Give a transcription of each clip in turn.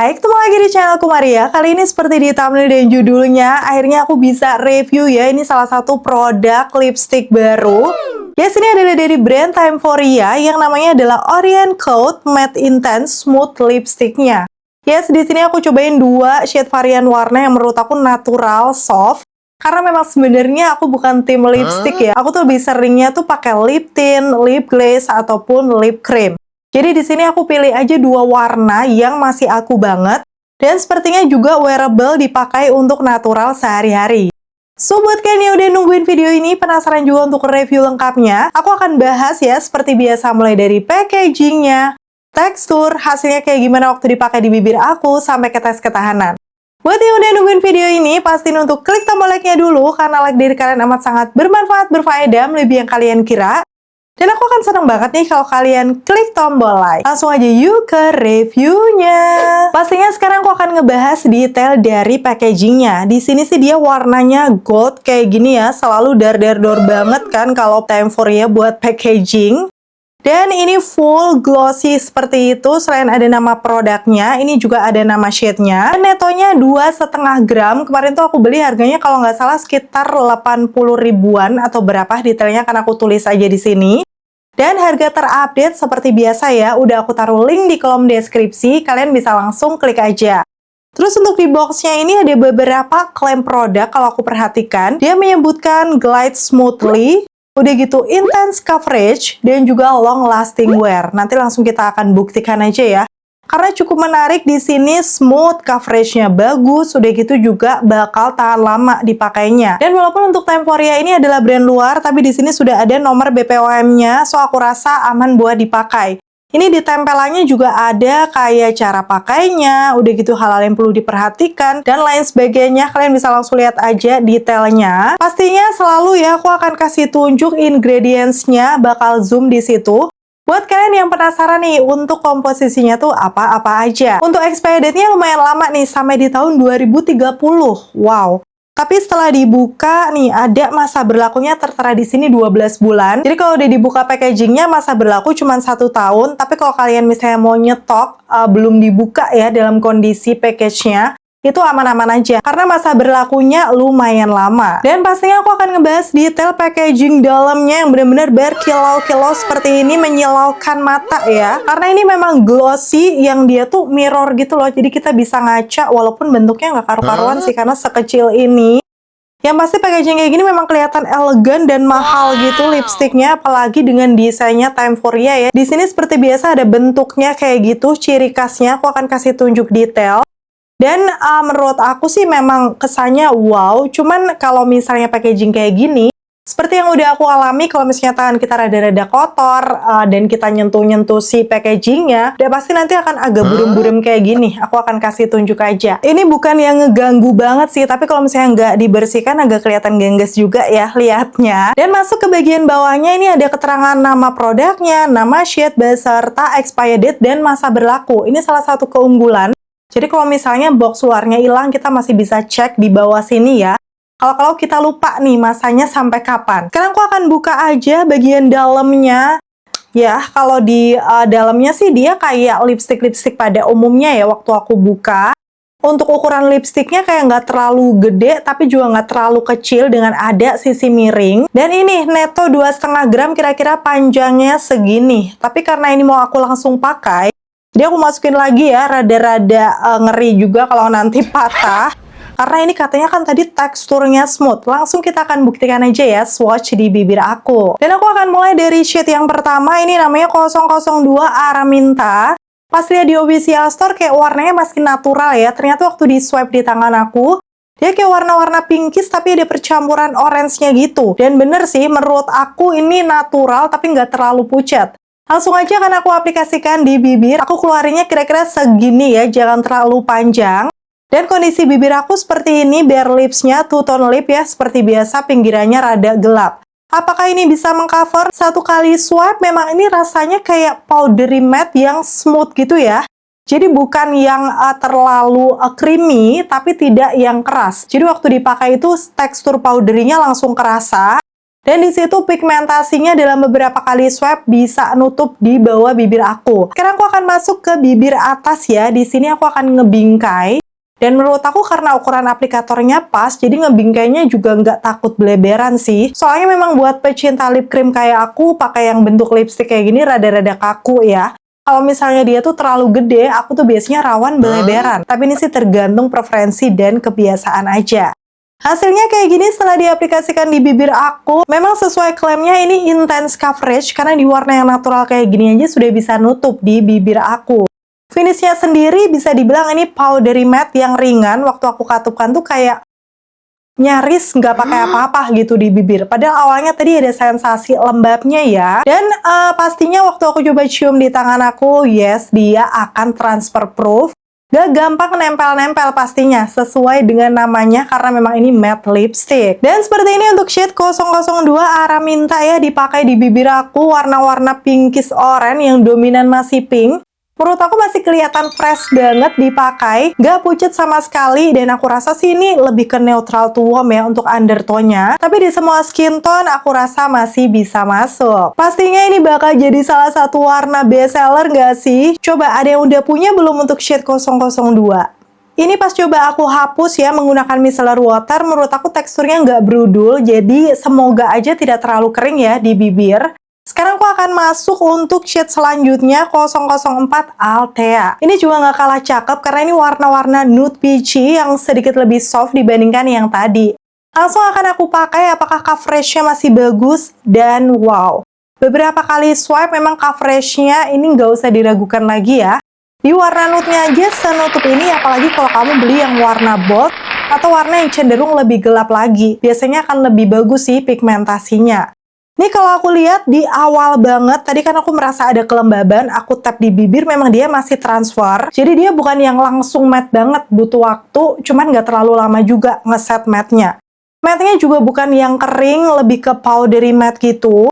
Hai, ketemu lagi di channelku Maria. Kali ini seperti di thumbnail dan judulnya, akhirnya aku bisa review ya. Ini salah satu produk lipstick baru. Yes, ini adalah dari brand Timeforia yang namanya adalah Orient Cloud Matte Intense Smooth Lipsticknya. Yes, di sini aku cobain dua shade varian warna yang menurut aku natural, soft. Karena memang sebenarnya aku bukan tim lipstick ya. Aku tuh lebih seringnya tuh pakai lip tint, lip glaze ataupun lip cream. Jadi di sini aku pilih aja dua warna yang masih aku banget dan sepertinya juga wearable dipakai untuk natural sehari-hari. So buat kalian yang udah nungguin video ini, penasaran juga untuk review lengkapnya, aku akan bahas ya seperti biasa mulai dari packagingnya, tekstur, hasilnya kayak gimana waktu dipakai di bibir aku, sampai ke tes ketahanan. Buat yang udah nungguin video ini, pastiin untuk klik tombol like-nya dulu karena like dari kalian amat sangat bermanfaat, berfaedah, melebihi yang kalian kira. Dan aku akan seneng banget nih kalau kalian klik tombol like. Langsung aja yuk ke reviewnya. Pastinya sekarang aku akan ngebahas detail dari packagingnya. Di sini sih dia warnanya gold kayak gini ya, selalu dar-dar-dor banget kan kalau Timeforia buat packaging. Dan ini full glossy seperti itu. Selain ada nama produknya, ini juga ada nama shade-nya. Netonya 2,5 gram. Kemarin tuh aku beli harganya kalau nggak salah sekitar 80 ribuan atau berapa detailnya kan aku tulis aja di sini. Dan harga terupdate seperti biasa ya, udah aku taruh link di kolom deskripsi, kalian bisa langsung klik aja. Terus untuk di boxnya ini ada beberapa klaim produk kalau aku perhatikan. Dia menyebutkan glide smoothly, udah gitu intense coverage, dan juga long lasting wear. Nanti langsung kita akan buktikan aja ya. Karena cukup menarik di sini smooth, coveragenya bagus, udah gitu juga bakal tahan lama dipakainya. Dan walaupun untuk Timeforia ini adalah brand luar, tapi di sini sudah ada nomor BPOM-nya, so aku rasa aman buat dipakai. Ini di tempelannya juga ada kayak cara pakainya, udah gitu hal-hal yang perlu diperhatikan, dan lain sebagainya. Kalian bisa langsung lihat aja detailnya. Pastinya selalu ya, aku akan kasih tunjuk ingredients-nya, bakal zoom di situ. Buat kalian yang penasaran nih, untuk komposisinya tuh apa-apa aja. Untuk expiry date-nya lumayan lama nih, sampai di tahun 2030. Wow. Tapi setelah dibuka nih, ada masa berlakunya tertera di sini 12 bulan. Jadi kalau udah dibuka packagingnya, masa berlaku cuma 1 tahun. Tapi kalau kalian misalnya mau nyetok, belum dibuka ya dalam kondisi package-nya, itu aman-aman aja, karena masa berlakunya lumayan lama. Dan pastinya aku akan ngebahas detail packaging dalamnya yang benar-benar berkilau-kilau seperti ini, menyilaukan mata ya. Karena ini memang glossy yang dia tuh mirror gitu loh, jadi kita bisa ngaca walaupun bentuknya nggak karu-karuan sih, karena sekecil ini. Yang pasti packaging kayak gini memang kelihatan elegan dan mahal gitu lipstiknya, apalagi dengan desainnya Timeforia ya. Di sini seperti biasa ada bentuknya kayak gitu, ciri khasnya aku akan kasih tunjuk detail. Dan menurut aku sih memang kesannya wow, cuman kalau misalnya packaging kayak gini, seperti yang udah aku alami kalau misalnya tangan kita rada-rada kotor, dan kita nyentuh-nyentuh si packagingnya, udah pasti nanti akan agak buram-buram kayak gini. Aku akan kasih tunjuk aja. Ini bukan yang ngeganggu banget sih, tapi kalau misalnya nggak dibersihkan agak kelihatan gengges juga ya lihatnya. Dan masuk ke bagian bawahnya, ini ada keterangan nama produknya, nama shade, beserta expiry date, dan masa berlaku. Ini salah satu keunggulan. Jadi kalau misalnya box luarnya hilang, kita masih bisa cek di bawah sini ya. Kalau kita lupa nih masanya sampai kapan. Sekarang aku akan buka aja bagian dalamnya. Ya, kalau di dalamnya sih dia kayak lipstick-lipstick pada umumnya ya waktu aku buka. Untuk ukuran lipstiknya kayak nggak terlalu gede, tapi juga nggak terlalu kecil dengan ada sisi miring. Dan ini neto 2,5 gram, kira-kira panjangnya segini. Tapi karena ini mau aku langsung pakai, jadi aku masukin lagi ya, rada-rada ngeri juga kalau nanti patah. Karena ini katanya kan tadi teksturnya smooth. Langsung kita akan buktikan aja ya swatch di bibir aku. Dan aku akan mulai dari shade yang pertama, ini namanya 002 Araminta. Pas lihat di official store kayak warnanya masih natural ya. Ternyata waktu di swipe di tangan aku, dia kayak warna-warna pinkish tapi ada percampuran orange-nya gitu. Dan bener sih, menurut aku ini natural tapi nggak terlalu pucat. Langsung aja kan aku aplikasikan di bibir. Aku keluarinnya kira-kira segini ya, jangan terlalu panjang. Dan kondisi bibir aku seperti ini, bare lips-nya two tone lip ya, seperti biasa pinggirannya rada gelap. Apakah ini bisa mengcover? Satu kali swipe memang ini rasanya kayak powdery matte yang smooth gitu ya. Jadi bukan yang terlalu creamy, tapi tidak yang keras. Jadi waktu dipakai itu tekstur powdery-nya langsung kerasa. Dan di situ pigmentasinya dalam beberapa kali swipe bisa nutup di bawah bibir aku. Sekarang aku akan masuk ke bibir atas ya. Di sini aku akan ngebingkai. Dan menurut aku karena ukuran aplikatornya pas, jadi ngebingkainya juga nggak takut beleberan sih. Soalnya memang buat pecinta lip cream kayak aku, pakai yang bentuk lipstick kayak gini rada-rada kaku ya. Kalau misalnya dia tuh terlalu gede, aku tuh biasanya rawan beleberan. Tapi ini sih tergantung preferensi dan kebiasaan aja. Hasilnya kayak gini setelah diaplikasikan di bibir aku. Memang sesuai klaimnya ini intense coverage karena di warna yang natural kayak gini aja sudah bisa nutup di bibir aku. Finishnya sendiri bisa dibilang ini powdery matte yang ringan. Waktu aku katupkan tuh kayak nyaris nggak pakai apa-apa gitu di bibir. Padahal awalnya tadi ada sensasi lembabnya ya. Dan pastinya waktu aku coba cium di tangan aku, yes, dia akan transfer proof. Gak gampang nempel-nempel pastinya, sesuai dengan namanya karena memang ini matte lipstick. Dan seperti ini untuk shade 002 Araminta ya, dipakai di bibir aku warna-warna pinkish orange yang dominan masih pink. Menurut aku masih kelihatan fresh banget dipakai, gak pucat sama sekali, dan aku rasa sih ini lebih ke neutral to warm ya untuk undertone-nya. Tapi di semua skin tone aku rasa masih bisa masuk. Pastinya ini bakal jadi salah satu warna best seller gak sih? Coba ada yang udah punya belum untuk shade 002? Ini pas coba aku hapus ya menggunakan micellar water, menurut aku teksturnya nggak brudul, jadi semoga aja tidak terlalu kering ya di bibir. Sekarang aku akan masuk untuk shade selanjutnya 004 Althea. Ini juga nggak kalah cakep karena ini warna-warna nude peachy yang sedikit lebih soft dibandingkan yang tadi. Langsung akan aku pakai apakah coverage-nya masih bagus, dan wow. Beberapa kali swipe memang coverage-nya ini nggak usah diragukan lagi ya. Di warna nude-nya aja senutup ini, apalagi kalau kamu beli yang warna bold atau warna yang cenderung lebih gelap lagi. Biasanya akan lebih bagus sih pigmentasinya. Ini kalau aku lihat di awal banget, tadi kan aku merasa ada kelembaban, aku tap di bibir, memang dia masih transfer. Jadi dia bukan yang langsung matte banget, butuh waktu, cuman nggak terlalu lama juga ngeset matte-nya. Matte-nya juga bukan yang kering, lebih ke powdery matte gitu.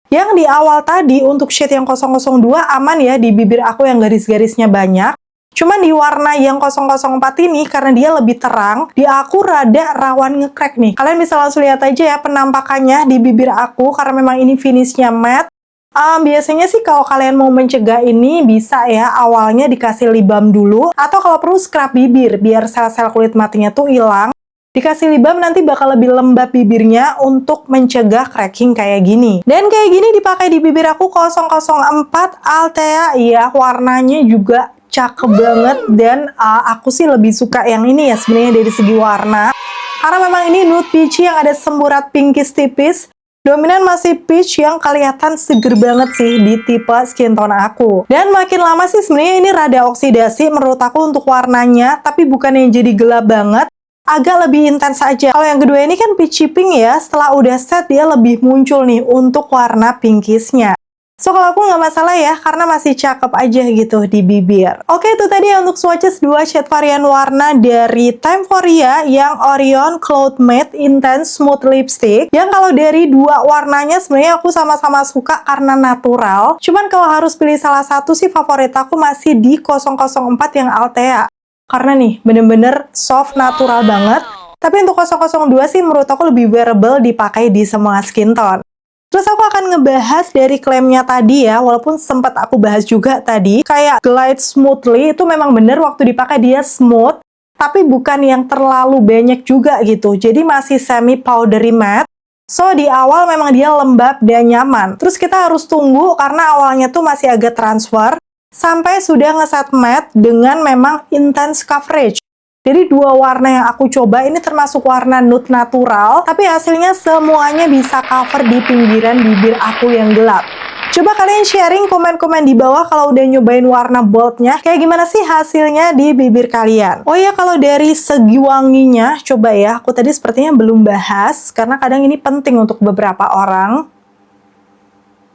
Yang di awal tadi, untuk shade yang 002 aman ya, di bibir aku yang garis-garisnya banyak. Cuman di warna yang 004 ini, karena dia lebih terang, di aku rada rawan nge-crack nih. Kalian bisa langsung lihat aja ya penampakannya di bibir aku, karena memang ini finishnya matte. Biasanya sih kalau kalian mau mencegah ini, bisa ya awalnya dikasih lip balm dulu, atau kalau perlu scrub bibir, biar sel-sel kulit matinya tuh hilang. Dikasih lip balm nanti bakal lebih lembab bibirnya untuk mencegah cracking kayak gini. Dan kayak gini dipakai di bibir aku 004 Althea, ya warnanya juga cakep banget, dan aku sih lebih suka yang ini ya sebenarnya dari segi warna. Karena memang ini nude peachy yang ada semburat pinkish tipis. Dominan masih peach yang kelihatan seger banget sih di tipe skin tone aku. Dan makin lama sih sebenarnya ini rada oksidasi menurut aku untuk warnanya, tapi bukan yang jadi gelap banget. Agak lebih intens aja. Kalau yang kedua ini kan peachy pink ya, setelah udah set dia lebih muncul nih untuk warna pinkishnya. So, kalau aku nggak masalah ya, karena masih cakep aja gitu di bibir. Oke, itu tadi ya untuk swatches 2 shade varian warna dari Time Foria yang Orion Cloud Matte Intense Smooth Lipstick. Yang kalau dari dua warnanya sebenarnya aku sama-sama suka karena natural. Cuman kalau harus pilih salah satu sih, favorit aku masih di 004 yang Althea. Karena nih, bener-bener soft, natural banget. Tapi untuk 002 sih menurut aku lebih wearable dipakai di semua skin tone. Terus aku akan ngebahas dari klaimnya tadi ya, walaupun sempat aku bahas juga tadi, kayak glide smoothly itu memang bener waktu dipakai dia smooth, tapi bukan yang terlalu banyak juga gitu. Jadi masih semi powdery matte. So, di awal memang dia lembab dan nyaman. Terus kita harus tunggu karena awalnya tuh masih agak transfer, sampai sudah ngeset matte dengan memang intense coverage. Jadi dua warna yang aku coba ini termasuk warna nude natural, tapi hasilnya semuanya bisa cover di pinggiran bibir aku yang gelap. Coba kalian sharing komen-komen di bawah kalau udah nyobain warna boldnya, kayak gimana sih hasilnya di bibir kalian. Oh ya, kalau dari segi wanginya, coba ya, aku tadi sepertinya belum bahas, karena kadang ini penting untuk beberapa orang.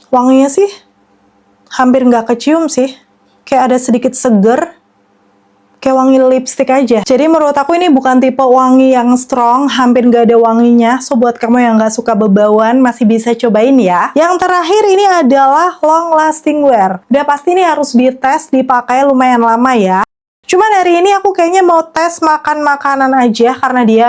Wanginya sih hampir nggak kecium sih, kayak ada sedikit seger. Kayak wangi lipstick aja. Jadi menurut aku ini bukan tipe wangi yang strong, hampir nggak ada wanginya. So buat kamu yang nggak suka bebauan, masih bisa cobain ya. Yang terakhir ini adalah long lasting wear. Udah pasti ini harus dites, dipakai lumayan lama ya. Cuman hari ini aku kayaknya mau tes makan makanan aja, karena dia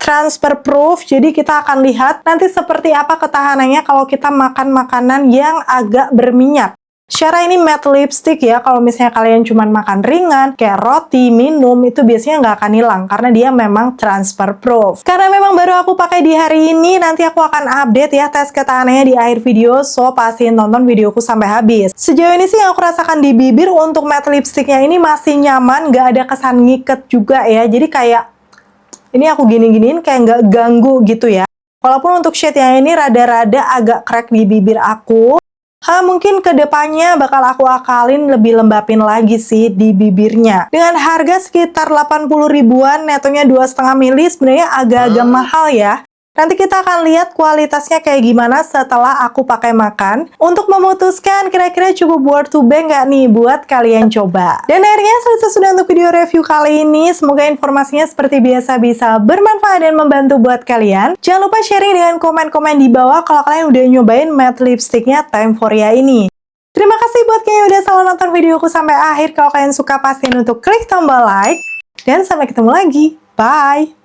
transfer proof. Jadi kita akan lihat nanti seperti apa ketahanannya kalau kita makan makanan yang agak berminyak. Secara ini matte lipstick ya, kalau misalnya kalian cuma makan ringan, kayak roti, minum, itu biasanya nggak akan hilang karena dia memang transfer proof. Karena memang baru aku pakai di hari ini, nanti aku akan update ya tes ketahanannya di akhir video, so pastiin tonton videoku sampai habis. Sejauh ini sih yang aku rasakan di bibir untuk matte lipsticknya ini masih nyaman, nggak ada kesan ngiket juga ya, jadi kayak ini aku gini-giniin kayak nggak ganggu gitu ya. Walaupun untuk shade yang ini rada-rada agak crack di bibir aku. Mungkin kedepannya bakal aku akalin lebih lembapin lagi sih di bibirnya. Dengan harga sekitar 80 ribuan, netonya 2,5 mili, sebenarnya agak-agak mahal ya. Nanti kita akan lihat kualitasnya kayak gimana setelah aku pakai makan. Untuk memutuskan kira-kira cukup worth to buy nggak nih buat kalian coba. Dan akhirnya selesai sudah untuk video review kali ini. Semoga informasinya seperti biasa bisa bermanfaat dan membantu buat kalian. Jangan lupa sharing dengan komen-komen di bawah kalau kalian udah nyobain matte lipsticknya Time Foria ini. Terima kasih buat kalian yang udah selalu nonton videoku sampai akhir. Kalau kalian suka pastiin untuk klik tombol like. Dan sampai ketemu lagi. Bye!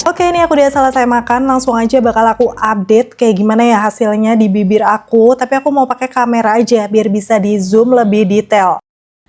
Oke, ini aku udah selesai makan, langsung aja bakal aku update kayak gimana ya hasilnya di bibir aku. Tapi aku mau pakai kamera aja biar bisa di zoom lebih detail.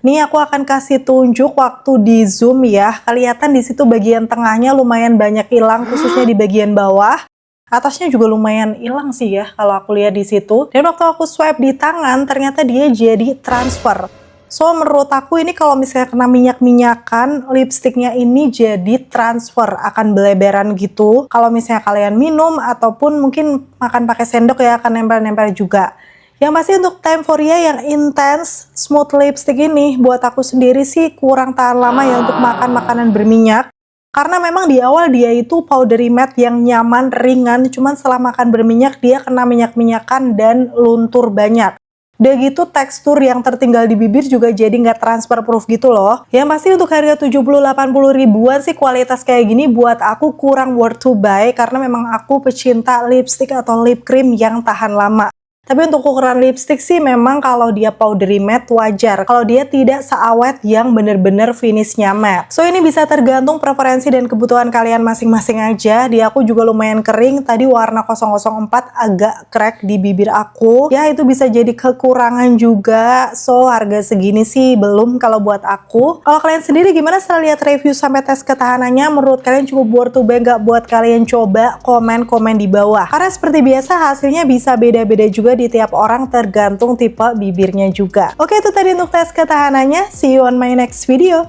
Nih aku akan kasih tunjuk waktu di zoom ya. Kelihatan di situ bagian tengahnya lumayan banyak hilang, khususnya di bagian bawah. Atasnya juga lumayan hilang sih ya kalau aku lihat di situ. Dan waktu aku swipe di tangan, ternyata dia jadi transfer. So, menurut aku ini kalau misalnya kena minyak-minyakan, lipstiknya ini jadi transfer, akan beleberan gitu. Kalau misalnya kalian minum ataupun mungkin makan pakai sendok ya, akan nempel-nempel juga. Yang pasti untuk Time Foria yang intense, smooth lipstick ini, buat aku sendiri sih kurang tahan lama ya untuk makan makanan berminyak. Karena memang di awal dia itu powdery matte yang nyaman, ringan, cuman setelah makan berminyak dia kena minyak-minyakan dan luntur banyak. Udah gitu tekstur yang tertinggal di bibir juga jadi nggak transfer proof gitu loh. Yang pasti untuk harga 70-80 ribuan sih kualitas kayak gini buat aku kurang worth to buy. Karena memang aku pecinta lipstick atau lip cream yang tahan lama. Tapi untuk ukuran lipstick sih memang kalau dia powdery matte wajar. Kalau dia tidak seawet yang bener-bener finishnya matte. So ini bisa tergantung preferensi dan kebutuhan kalian masing-masing aja. Di aku juga lumayan kering. Tadi warna 004 agak crack di bibir aku. Ya itu bisa jadi kekurangan juga. So harga segini sih belum kalau buat aku. Kalau kalian sendiri gimana setelah lihat review sampai tes ketahanannya? Menurut kalian cukup worth to buy nggak buat kalian coba? Komen-komen di bawah. Karena seperti biasa hasilnya bisa beda-beda juga di tiap orang tergantung tipe bibirnya juga. Oke, itu tadi untuk tes ketahanannya. See you on my next video.